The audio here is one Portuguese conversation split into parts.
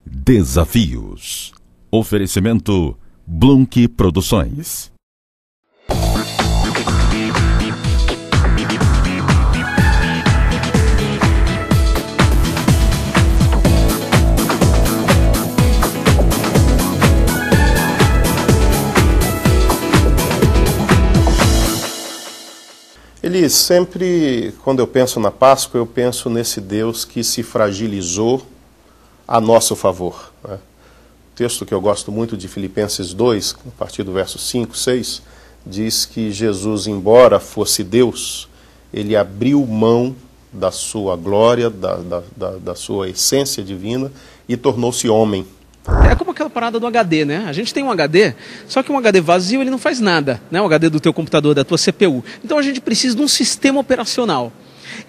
Desafios. Oferecimento Blunk Produções. Ele sempre, quando eu penso na Páscoa, eu penso nesse Deus que se fragilizou a nosso favor. Né? O texto que eu gosto muito de Filipenses 2, a partir do verso 5, 6, diz que Jesus, embora fosse Deus, ele abriu mão da sua glória, da sua essência divina e tornou-se homem. É como aquela parada do HD, né? A gente tem um HD, só que um HD vazio ele não faz nada, né? O HD do teu computador, da tua CPU. Então a gente precisa de um sistema operacional.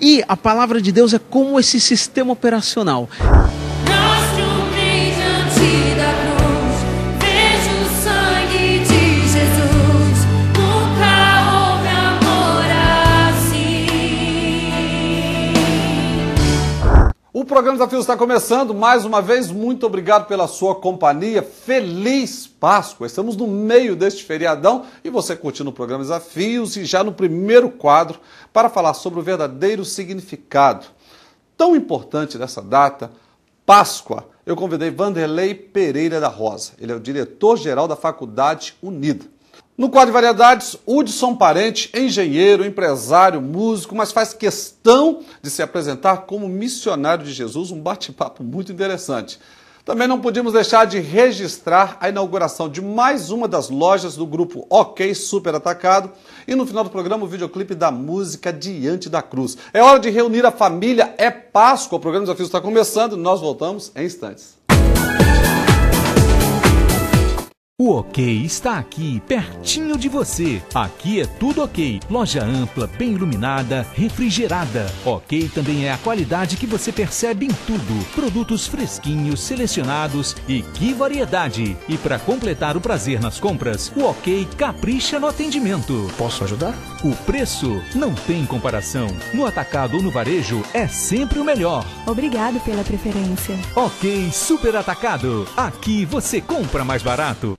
E a palavra de Deus é como esse sistema operacional. O programa Desafios está começando, mais uma vez, muito obrigado pela sua companhia, feliz Páscoa, estamos no meio deste feriadão e você curtindo o programa Desafios e já no primeiro quadro para falar sobre o verdadeiro significado tão importante dessa data, Páscoa. Eu convidei Vanderlei Pereira da Rosa, ele é o diretor-geral da Faculdade Unida. No quadro de variedades, Hudson Parente, engenheiro, empresário, músico, mas faz questão de se apresentar como missionário de Jesus, um bate-papo muito interessante. Também não podíamos deixar de registrar a inauguração de mais uma das lojas do grupo OK Super Atacado e no final do programa o videoclipe da música Diante da Cruz. É hora de reunir a família, é Páscoa, o programa Desafios está começando, nós voltamos em instantes. O OK está aqui, pertinho de você. Aqui é tudo OK. Loja ampla, bem iluminada, refrigerada. OK também é a qualidade que você percebe em tudo. Produtos fresquinhos, selecionados e que variedade. E para completar o prazer nas compras, o OK capricha no atendimento. Posso ajudar? O preço não tem comparação. No atacado ou no varejo é sempre o melhor. Obrigado pela preferência. OK Super Atacado. Aqui você compra mais barato.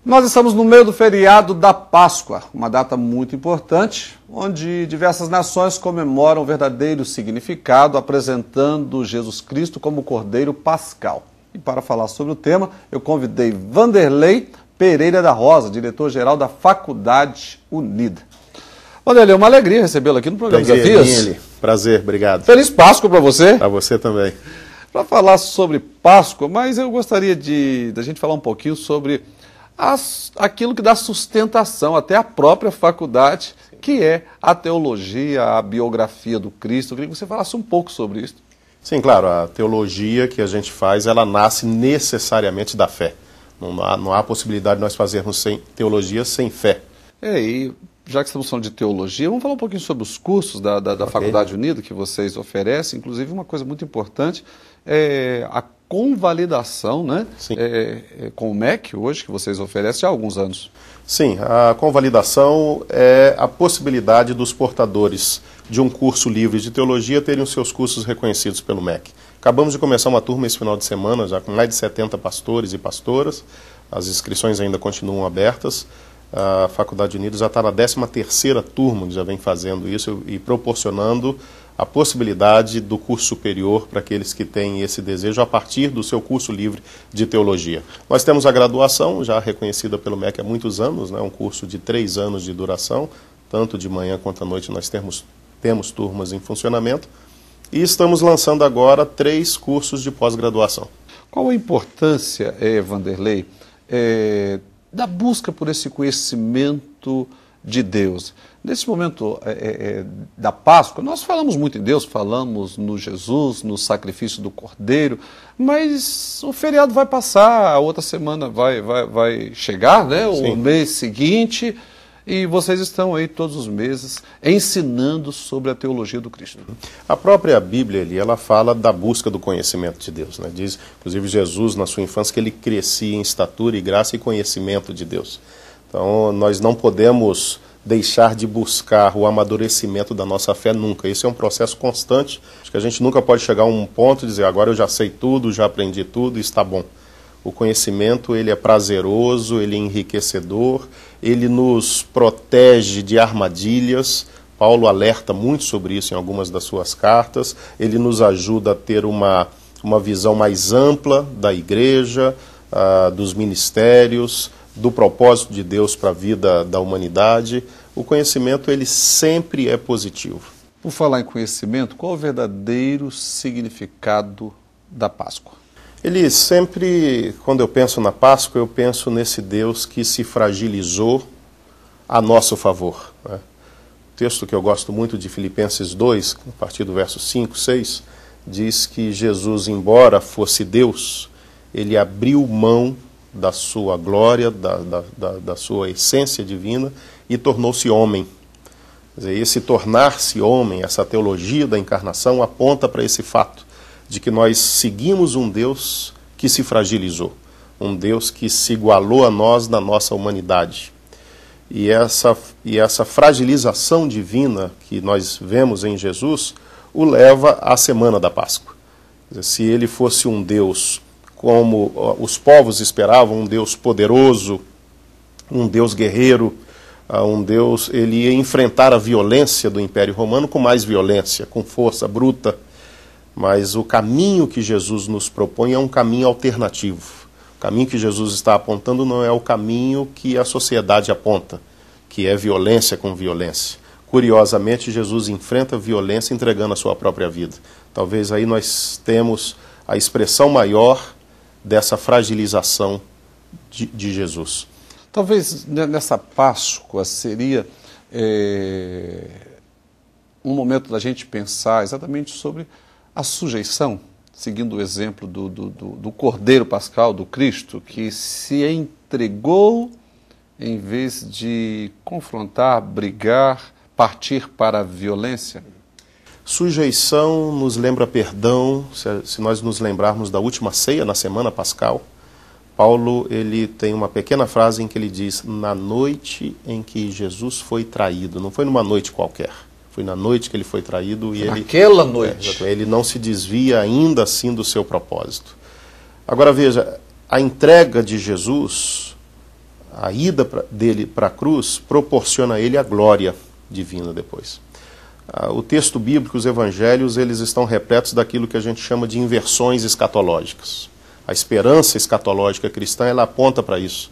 Nós estamos no meio do feriado da Páscoa, uma data muito importante, onde diversas nações comemoram o verdadeiro significado, apresentando Jesus Cristo como Cordeiro Pascal. E para falar sobre o tema, eu convidei Vanderlei Pereira da Rosa, diretor-geral da Faculdade Unida. Vanderlei, é uma alegria recebê-lo aqui no programa Desafios. Prazer, obrigado. Feliz Páscoa para você. Para você também. Para falar sobre Páscoa, mas eu gostaria da gente falar um pouquinho sobre aquilo que dá sustentação até a própria faculdade, que é a teologia, a biografia do Cristo. Eu queria que você falasse um pouco sobre isso. Sim, claro, a teologia que a gente faz, ela nasce necessariamente da fé. Não há possibilidade de nós fazermos teologia sem fé. E já que estamos falando de teologia, vamos falar um pouquinho sobre os cursos da Faculdade Unida que vocês oferecem. Inclusive, uma coisa muito importante é a convalidação, né? Sim. Com o MEC hoje, que vocês oferecem há alguns anos. Sim, a convalidação é a possibilidade dos portadores de um curso livre de teologia terem os seus cursos reconhecidos pelo MEC. Acabamos de começar uma turma esse final de semana, já com mais de 70 pastores e pastoras. As inscrições ainda continuam abertas. A Faculdade Unida já está na 13ª turma que já vem fazendo isso e proporcionando a possibilidade do curso superior para aqueles que têm esse desejo a partir do seu curso livre de teologia. Nós temos a graduação, já reconhecida pelo MEC há muitos anos, né, um curso de 3 anos de duração, tanto de manhã quanto à noite nós temos turmas em funcionamento, e estamos lançando agora 3 cursos de pós-graduação. Qual a importância, Vanderlei, da busca por esse conhecimento de Deus? Nesse momento da Páscoa, nós falamos muito em Deus, falamos no Jesus, no sacrifício do Cordeiro, mas o feriado vai passar, a outra semana vai chegar, né? O mês seguinte, e vocês estão aí todos os meses ensinando sobre a teologia do Cristo. A própria Bíblia ali, ela fala da busca do conhecimento de Deus, né? Diz, inclusive, Jesus na sua infância que ele crescia em estatura e graça e conhecimento de Deus. Então, nós não podemos deixar de buscar o amadurecimento da nossa fé nunca. Esse é um processo constante. Acho que a gente nunca pode chegar a um ponto e dizer, agora eu já sei tudo, já aprendi tudo, está bom. O conhecimento, ele é prazeroso, ele é enriquecedor, ele nos protege de armadilhas. Paulo alerta muito sobre isso em algumas das suas cartas. Ele nos ajuda a ter uma visão mais ampla da igreja, dos ministérios, do propósito de Deus para a vida da humanidade. O conhecimento, ele sempre é positivo. Por falar em conhecimento, qual o verdadeiro significado da Páscoa? Ele sempre, quando eu penso na Páscoa, eu penso nesse Deus que se fragilizou a nosso favor, né? O texto que eu gosto muito de Filipenses 2, a partir do verso 5, 6, diz que Jesus, embora fosse Deus, ele abriu mão da sua glória, da sua essência divina e tornou-se homem. Quer dizer, esse tornar-se homem, essa teologia da encarnação aponta para esse fato de que nós seguimos um Deus que se fragilizou, um Deus que se igualou a nós na nossa humanidade. E essa fragilização divina que nós vemos em Jesus o leva à semana da Páscoa. Quer dizer, se ele fosse um Deus como os povos esperavam, um Deus poderoso, um Deus guerreiro, um Deus, ele ia enfrentar a violência do Império Romano com mais violência, com força bruta. Mas o caminho que Jesus nos propõe é um caminho alternativo. O caminho que Jesus está apontando não é o caminho que a sociedade aponta, que é violência com violência. Curiosamente, Jesus enfrenta a violência entregando a sua própria vida. Talvez aí nós temos a expressão maior dessa fragilização de Jesus. Talvez nessa Páscoa seria um momento da gente pensar exatamente sobre a sujeição, seguindo o exemplo do Cordeiro Pascal, do Cristo, que se entregou em vez de confrontar, brigar, partir para a violência. Sujeição nos lembra perdão. Se nós nos lembrarmos da última ceia, na semana pascal, Paulo ele tem uma pequena frase em que ele diz, na noite em que Jesus foi traído. Não foi numa noite qualquer, foi na noite que ele foi traído. E naquela noite. Ele não se desvia ainda assim do seu propósito. Agora veja, a entrega de Jesus, a ida dele para a cruz, proporciona a ele a glória divina depois. O texto bíblico, os evangelhos, eles estão repletos daquilo que a gente chama de inversões escatológicas. A esperança escatológica cristã, ela aponta para isso.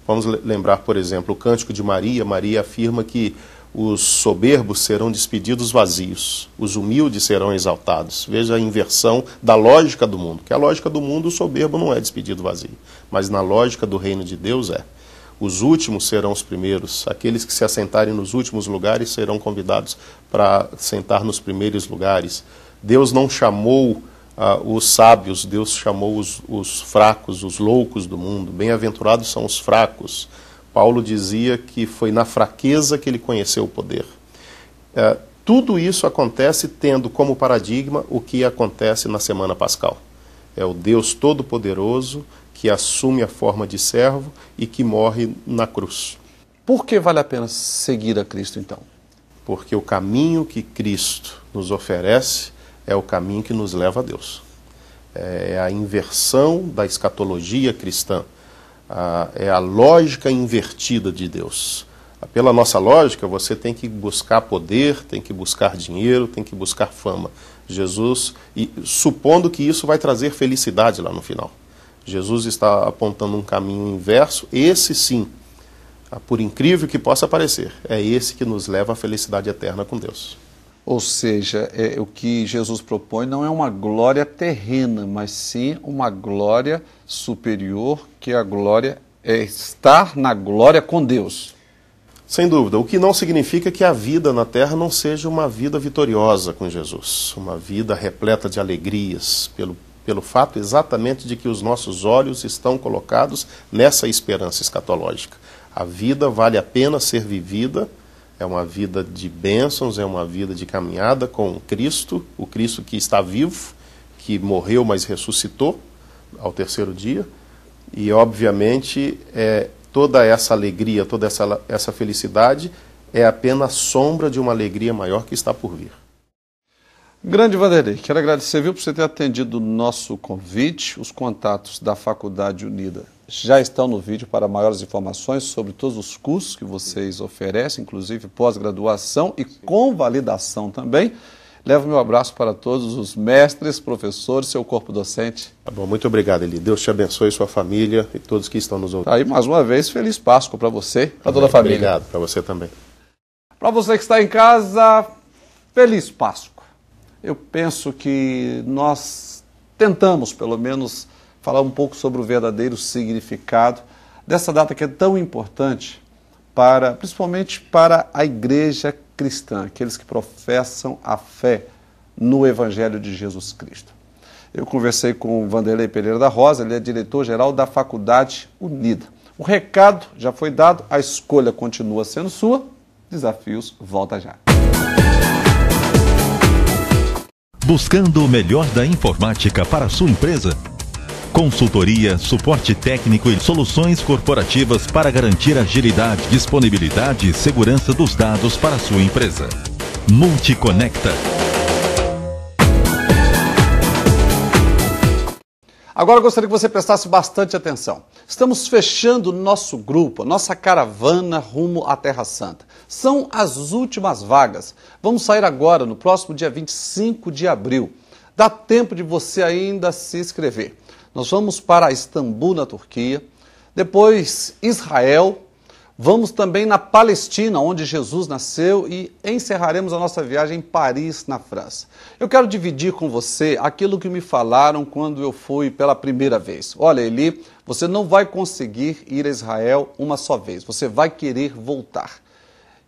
Vamos lembrar, por exemplo, o Cântico de Maria. Maria afirma que os soberbos serão despedidos vazios, os humildes serão exaltados. Veja a inversão da lógica do mundo. Que a lógica do mundo, o soberbo não é despedido vazio, mas na lógica do reino de Deus é. Os últimos serão os primeiros. Aqueles que se assentarem nos últimos lugares serão convidados para sentar nos primeiros lugares. Deus não chamou os sábios, Deus chamou os fracos, os loucos do mundo. Bem-aventurados são os fracos. Paulo dizia que foi na fraqueza que ele conheceu o poder. Tudo isso acontece tendo como paradigma o que acontece na semana pascal. É o Deus Todo-Poderoso que assume a forma de servo e que morre na cruz. Por que vale a pena seguir a Cristo, então? Porque o caminho que Cristo nos oferece é o caminho que nos leva a Deus. É a inversão da escatologia cristã. É a lógica invertida de Deus. Pela nossa lógica, você tem que buscar poder, tem que buscar dinheiro, tem que buscar fama. Jesus, supondo que isso vai trazer felicidade lá no final. Jesus está apontando um caminho inverso, esse sim, por incrível que possa parecer, é esse que nos leva à felicidade eterna com Deus. Ou seja, o que Jesus propõe não é uma glória terrena, mas sim uma glória superior, que a glória é estar na glória com Deus. Sem dúvida, o que não significa que a vida na terra não seja uma vida vitoriosa com Jesus, uma vida repleta de alegrias, pelo fato exatamente de que os nossos olhos estão colocados nessa esperança escatológica. A vida vale a pena ser vivida, é uma vida de bênçãos, é uma vida de caminhada com Cristo, o Cristo que está vivo, que morreu, mas ressuscitou ao terceiro dia, e obviamente toda essa alegria, toda essa felicidade é apenas sombra de uma alegria maior que está por vir. Grande Vanderlei, quero agradecer, viu, por você ter atendido o nosso convite. Os contatos da Faculdade Unida já estão no vídeo para maiores informações sobre todos os cursos que vocês oferecem, inclusive pós-graduação e convalidação também. Levo meu abraço para todos os mestres, professores, seu corpo docente. Tá bom, muito obrigado, Eli. Deus te abençoe, sua família e todos que estão nos ouvindo. Aí, mais uma vez, feliz Páscoa para você, para toda a família. Obrigado, para você também. Para você que está em casa, feliz Páscoa. Eu penso que nós tentamos, pelo menos, falar um pouco sobre o verdadeiro significado dessa data que é tão importante, principalmente para a igreja cristã, aqueles que professam a fé no Evangelho de Jesus Cristo. Eu conversei com o Vanderlei Pereira da Rosa, ele é diretor-geral da Faculdade Unida. O recado já foi dado, a escolha continua sendo sua. Desafios, volta já. Buscando o melhor da informática para a sua empresa? Consultoria, suporte técnico e soluções corporativas para garantir agilidade, disponibilidade e segurança dos dados para a sua empresa. Multiconecta. Agora eu gostaria que você prestasse bastante atenção. Estamos fechando o nosso grupo, a nossa caravana rumo à Terra Santa. São as últimas vagas. Vamos sair agora, no próximo dia 25 de abril. Dá tempo de você ainda se inscrever. Nós vamos para Istambul, na Turquia, depois Israel, vamos também na Palestina, onde Jesus nasceu, e encerraremos a nossa viagem em Paris, na França. Eu quero dividir com você aquilo que me falaram quando eu fui pela primeira vez. Olha, Eli, você não vai conseguir ir a Israel uma só vez, você vai querer voltar.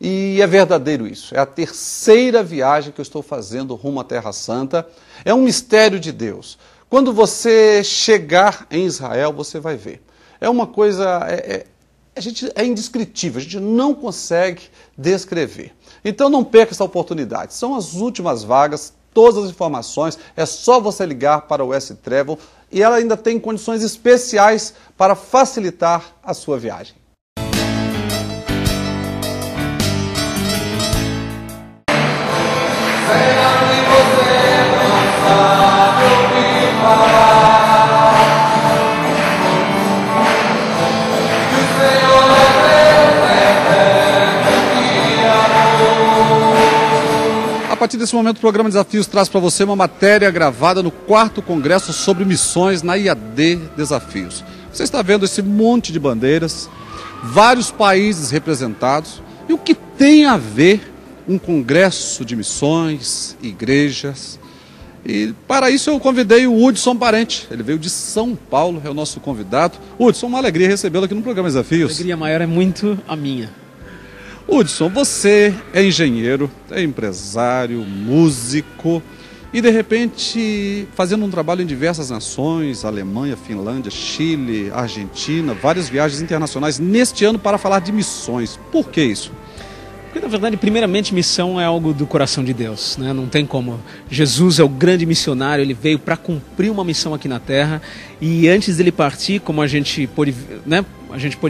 E é verdadeiro isso, é a terceira viagem que eu estou fazendo rumo à Terra Santa, é um mistério de Deus. Quando você chegar em Israel, você vai ver. É uma coisa, é indescritível, a gente não consegue descrever. Então não perca essa oportunidade. São as últimas vagas, todas as informações, é só você ligar para o S-Travel e ela ainda tem condições especiais para facilitar a sua viagem. A partir desse momento, o programa Desafios traz para você uma matéria gravada no 4º Congresso sobre Missões na IAD Desafios. Você está vendo esse monte de bandeiras, vários países representados, e o que tem a ver um congresso de missões, igrejas. E para isso eu convidei o Hudson Parente, ele veio de São Paulo, é o nosso convidado. Hudson, uma alegria recebê-lo aqui no programa Desafios. A alegria maior é muito a minha. Hudson, você é engenheiro, é empresário, músico e de repente fazendo um trabalho em diversas nações, Alemanha, Finlândia, Chile, Argentina, várias viagens internacionais neste ano para falar de missões. Por que isso? Porque, na verdade, primeiramente, missão é algo do coração de Deus, né? Não tem como. Jesus é o grande missionário, ele veio para cumprir uma missão aqui na Terra e antes dele partir, como a gente pôde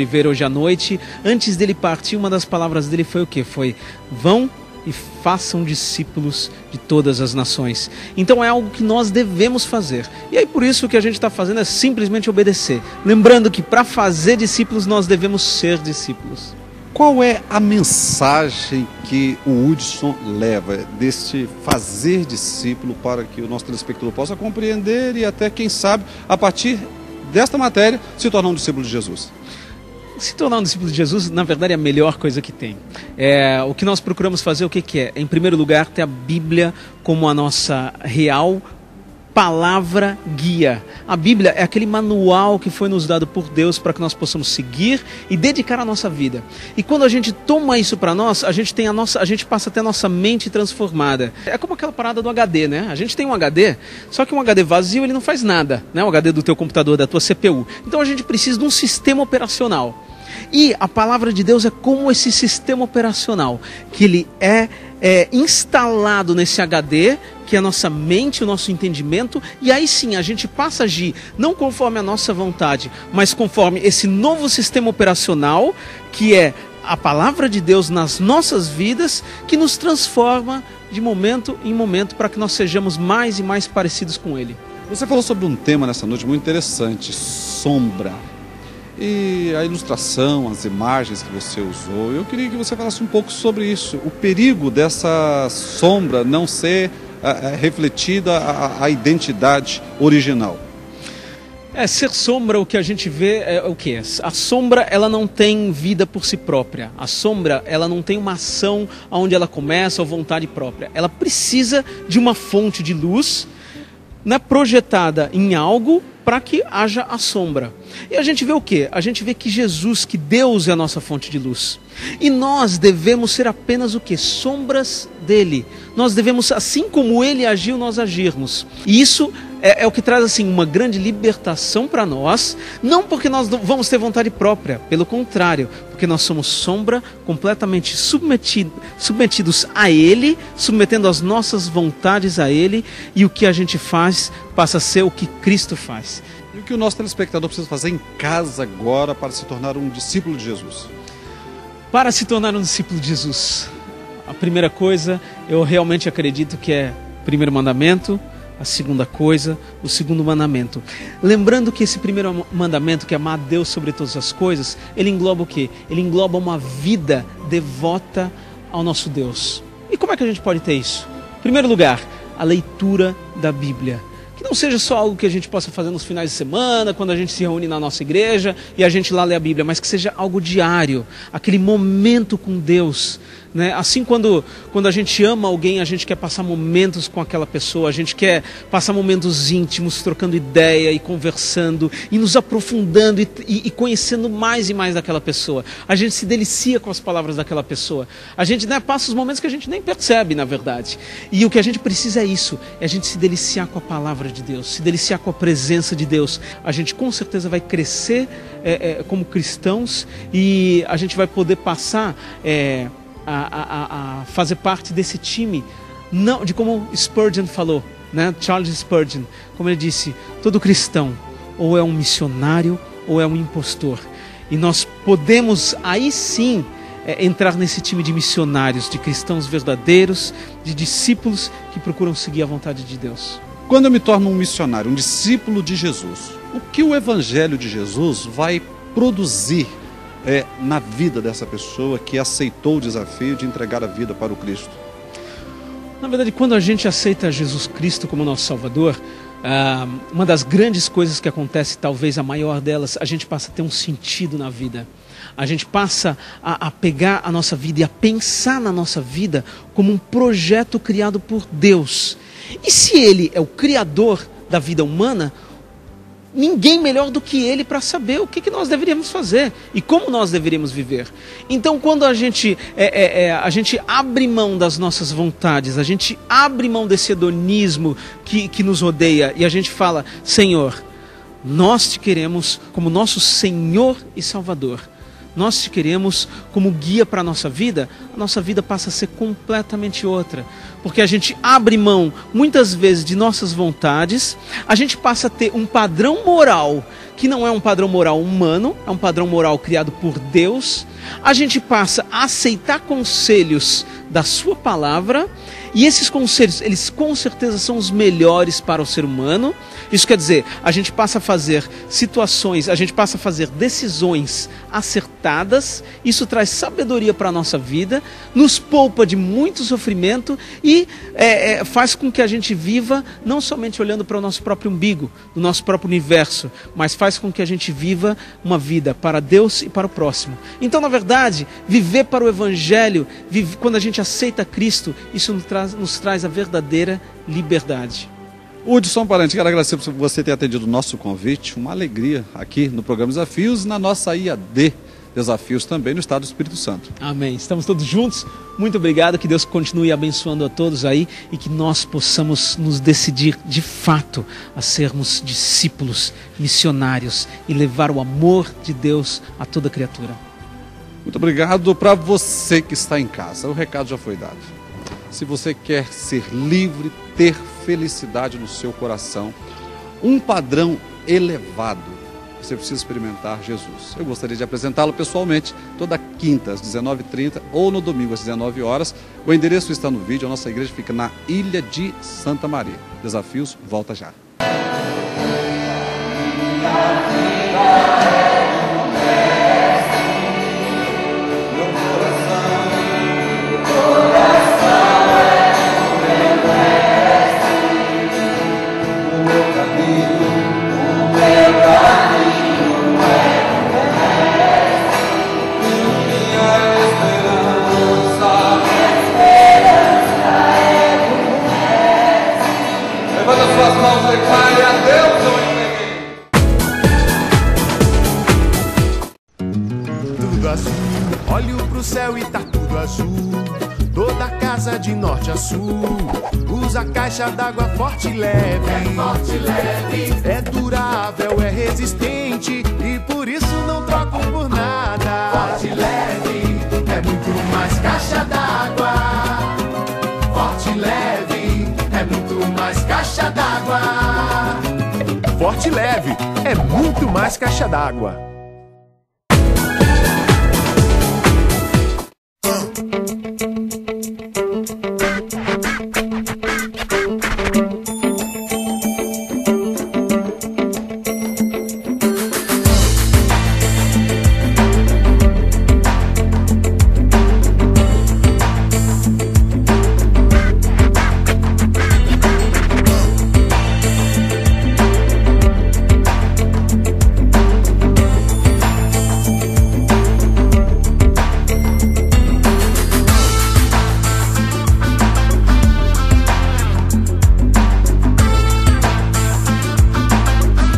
ver hoje à noite, antes dele partir, uma das palavras dele foi o quê? Foi: vão e façam discípulos de todas as nações. Então é algo que nós devemos fazer. E aí por isso o que a gente está fazendo é simplesmente obedecer. Lembrando que para fazer discípulos nós devemos ser discípulos. Qual é a mensagem que o Hudson leva deste fazer discípulo para que o nosso telespectador possa compreender e até, quem sabe, a partir desta matéria, se tornar um discípulo de Jesus? Se tornar um discípulo de Jesus, na verdade, é a melhor coisa que tem. O que nós procuramos fazer, o que é? Em primeiro lugar, ter a Bíblia como a nossa real palavra guia. A Bíblia é aquele manual que foi nos dado por Deus para que nós possamos seguir e dedicar a nossa vida. E quando a gente toma isso para nós, a gente passa a ter a nossa mente transformada. É como aquela parada do HD, né? A gente tem um HD, só que um HD vazio ele não faz nada, né? O HD do teu computador, da tua CPU. Então a gente precisa de um sistema operacional. E a palavra de Deus é como esse sistema operacional, que ele é instalado nesse HD, que é a nossa mente, o nosso entendimento, e aí sim a gente passa a agir, não conforme a nossa vontade, mas conforme esse novo sistema operacional, que é a palavra de Deus nas nossas vidas que nos transforma de momento em momento para que nós sejamos mais e mais parecidos com Ele. Você falou sobre um tema nessa noite muito interessante, sombra. E a ilustração, as imagens que você usou, eu queria que você falasse um pouco sobre isso. O perigo dessa sombra não ser refletida a identidade original. Ser sombra, o que a gente vê é o que? A sombra, ela não tem vida por si própria. A sombra, ela não tem uma ação onde ela começa ou vontade própria. Ela precisa de uma fonte de luz, né, projetada em algo para que haja a sombra. E a gente vê o quê? A gente vê que Jesus, que Deus é a nossa fonte de luz. E nós devemos ser apenas o quê? Sombras dele. Nós devemos, assim como ele agiu, nós agirmos. E isso é o que traz assim uma grande libertação para nós, não porque nós vamos ter vontade própria, pelo contrário, porque nós somos sombra, completamente submetidos a Ele, submetendo as nossas vontades a Ele, e o que a gente faz passa a ser o que Cristo faz. E o que o nosso telespectador precisa fazer em casa agora para se tornar um discípulo de Jesus? Para se tornar um discípulo de Jesus, a primeira coisa, eu realmente acredito que é o primeiro mandamento. A segunda coisa, o segundo mandamento. Lembrando que esse primeiro mandamento, que é amar a Deus sobre todas as coisas, ele engloba o quê? Ele engloba uma vida devota ao nosso Deus. E como é que a gente pode ter isso? Em primeiro lugar, a leitura da Bíblia. Que não seja só algo que a gente possa fazer nos finais de semana, quando a gente se reúne na nossa igreja e a gente lá lê a Bíblia, mas que seja algo diário, aquele momento com Deus. Né? Assim, quando a gente ama alguém, a gente quer passar momentos com aquela pessoa, a gente quer passar momentos íntimos, trocando ideia e conversando, e nos aprofundando e conhecendo mais e mais daquela pessoa. A gente se delicia com as palavras daquela pessoa. A gente, né, passa os momentos que a gente nem percebe, na verdade. E o que a gente precisa é isso, é a gente se deliciar com a palavra de Deus, se deliciar com a presença de Deus. A gente com certeza vai crescer como cristãos e a gente vai poder passar a fazer parte desse time, não, de como Spurgeon falou, né? Charles Spurgeon, como ele disse, todo cristão ou é um missionário ou é um impostor. E nós podemos aí sim entrar nesse time de missionários, de cristãos verdadeiros, de discípulos que procuram seguir a vontade de Deus. Quando eu me torno um missionário, um discípulo de Jesus, o que o Evangelho de Jesus vai produzir na vida dessa pessoa que aceitou o desafio de entregar a vida para o Cristo? Na verdade, quando a gente aceita Jesus Cristo como nosso Salvador, uma das grandes coisas que acontece, talvez a maior delas, a gente passa a ter um sentido na vida. A gente passa a pegar a nossa vida e a pensar na nossa vida como um projeto criado por Deus. E se Ele é o Criador da vida humana, ninguém melhor do que Ele para saber o que nós deveríamos fazer e como nós deveríamos viver. Então, quando a gente abre mão das nossas vontades, a gente abre mão desse hedonismo que nos rodeia e a gente fala: Senhor, nós te queremos como nosso Senhor e Salvador. Nós te queremos como guia para a nossa vida passa a ser completamente outra. Porque a gente abre mão, muitas vezes, de nossas vontades, a gente passa a ter um padrão moral, que não é um padrão moral humano, é um padrão moral criado por Deus. A gente passa a aceitar conselhos da sua palavra, e esses conselhos, eles com certeza são os melhores para o ser humano. Isso quer dizer, a gente passa a fazer situações, a gente passa a fazer decisões acertadas, isso traz sabedoria para a nossa vida, nos poupa de muito sofrimento e faz com que a gente viva não somente olhando para o nosso próprio umbigo, do nosso próprio universo, mas faz com que a gente viva uma vida para Deus e para o próximo. Então, na verdade, viver para o Evangelho, quando a gente aceita Cristo, isso nos traz a verdadeira liberdade. Hudson Parente, quero agradecer por você ter atendido o nosso convite, uma alegria aqui no programa Desafios e na nossa IAD Desafios também no Estado do Espírito Santo. Amém, estamos todos juntos, muito obrigado, que Deus continue abençoando a todos aí e que nós possamos nos decidir de fato a sermos discípulos, missionários e levar o amor de Deus a toda criatura. Muito obrigado. Para você que está em casa, o recado já foi dado. Se você quer ser livre, ter felicidade no seu coração, um padrão elevado você precisa experimentar Jesus. Eu gostaria de apresentá-lo pessoalmente toda quinta às 19h30 ou no domingo às 19 horas. O endereço está no vídeo, a nossa igreja fica na Ilha de Santa Maria. Desafios, volta já. Tudo azul, olho pro céu e tá tudo azul. Toda a casa de norte a sul usa caixa d'água forte e leve. É forte e leve. É durável, é resistente e por isso não troco por nada. Forte e leve, é muito mais caixa d'água. Forte e leve, é muito mais caixa d'água. Forte e leve, é muito mais caixa d'água.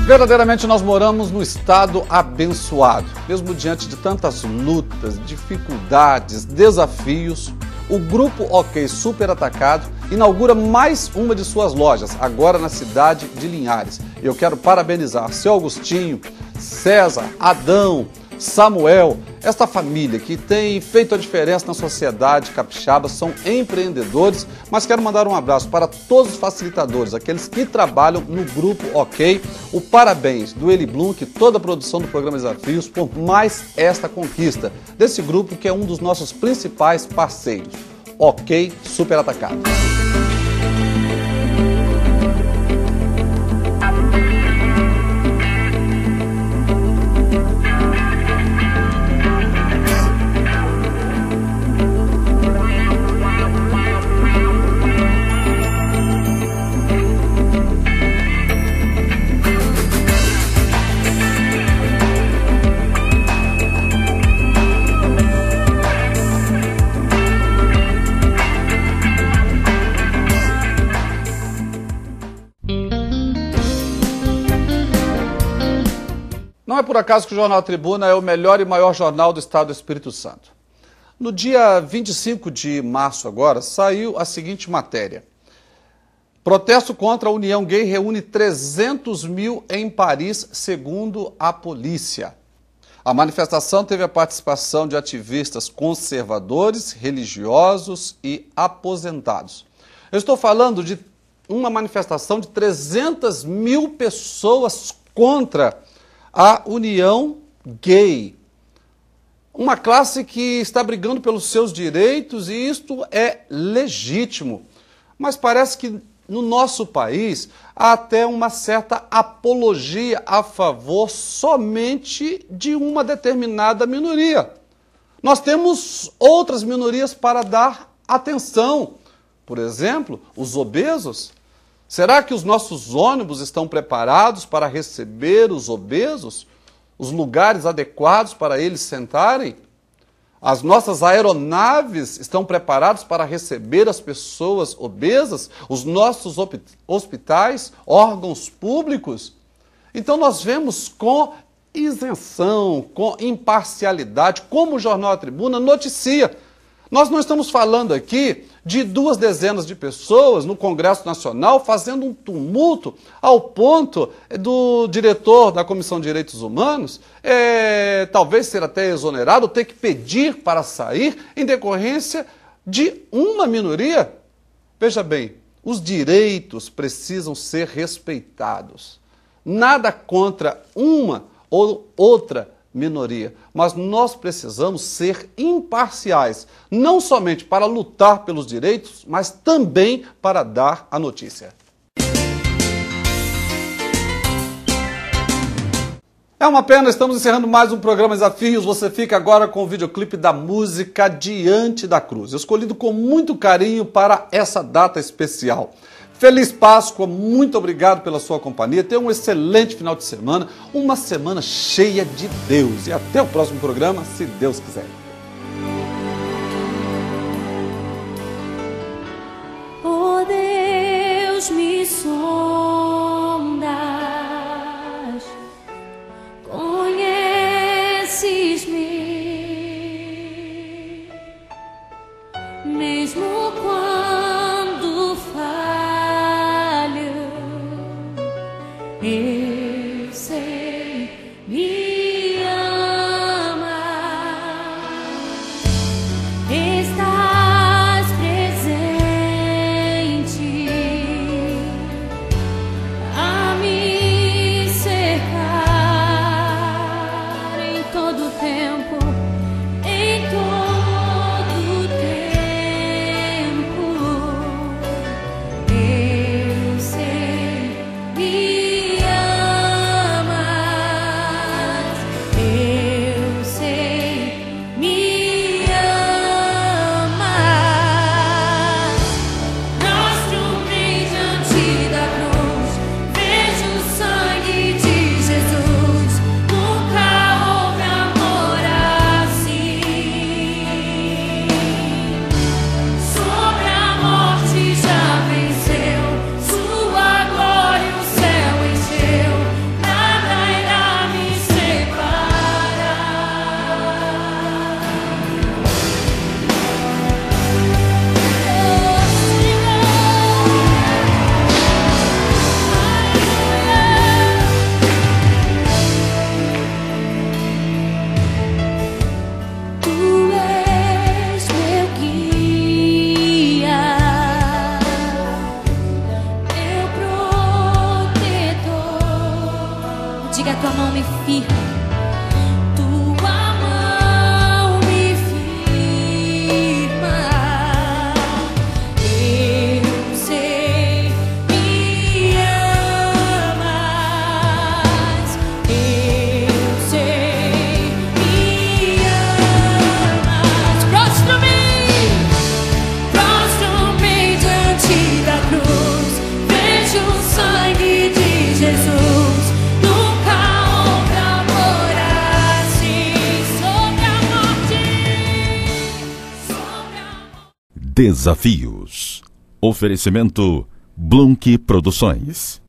Verdadeiramente nós moramos num estado abençoado. Mesmo diante de tantas lutas, dificuldades, desafios, o Grupo OK Super Atacado inaugura mais uma de suas lojas, agora na cidade de Linhares. Eu quero parabenizar seu Augustinho, César, Adão, Samuel, esta família que tem feito a diferença na sociedade capixaba, são empreendedores, mas quero mandar um abraço para todos os facilitadores, aqueles que trabalham no Grupo OK. O parabéns do Eli Blum, que toda a produção do programa Desafios, por mais esta conquista desse grupo que é um dos nossos principais parceiros, OK Super Atacado. Não é por acaso que o Jornal Tribuna é o melhor e maior jornal do estado do Espírito Santo. No dia 25 de março agora, saiu a seguinte matéria. Protesto contra a União Gay reúne 300 mil em Paris, segundo a polícia. A manifestação teve a participação de ativistas conservadores, religiosos e aposentados. Eu estou falando de uma manifestação de 300 mil pessoas contra a União Gay. Uma classe que está brigando pelos seus direitos e isto é legítimo. Mas parece que no nosso país há até uma certa apologia a favor somente de uma determinada minoria. Nós temos outras minorias para dar atenção. Por exemplo, os obesos. Será que os nossos ônibus estão preparados para receber os obesos? Os lugares adequados para eles sentarem? As nossas aeronaves estão preparadas para receber as pessoas obesas? Os nossos hospitais, órgãos públicos? Então nós vemos com isenção, com imparcialidade, como o Jornal A Tribuna noticia. Nós não estamos falando aqui de 2 dezenas de pessoas no Congresso Nacional fazendo um tumulto ao ponto do diretor da Comissão de Direitos Humanos talvez ser até exonerado, ter que pedir para sair em decorrência de uma minoria. Veja bem, os direitos precisam ser respeitados. Nada contra uma ou outra minoria, mas nós precisamos ser imparciais, não somente para lutar pelos direitos, mas também para dar a notícia. É uma pena, estamos encerrando mais um programa Desafios. Você fica agora com o videoclipe da música Diante da Cruz, escolhido com muito carinho para essa data especial. Feliz Páscoa, muito obrigado pela sua companhia, tenha um excelente final de semana, uma semana cheia de Deus. E até o próximo programa, se Deus quiser. Oh Deus, me sondas, conheces-me, mesmo quando falho, eu sei, me ama, estás presente a me cercar em todo tempo, em todo tempo, eu sei, me amas, eu sei, me amas. Prostro-me diante da cruz, vejo o sangue de Jesus, nunca houve amor assim. Sobre a morte já venceu, sua glória o céu encheu, nada irá me separar. Tu és meu guia, meu protetor. Diga, tua mão me firma, tua mão me firma. Eu sei, me amas, eu sei, me amas. Prostro-me diante da cruz, vejo o sangue de Jesus, nunca houve amor assim. Sobre a morte, sobre a morte. Desafios. Oferecimento Blunk Produções.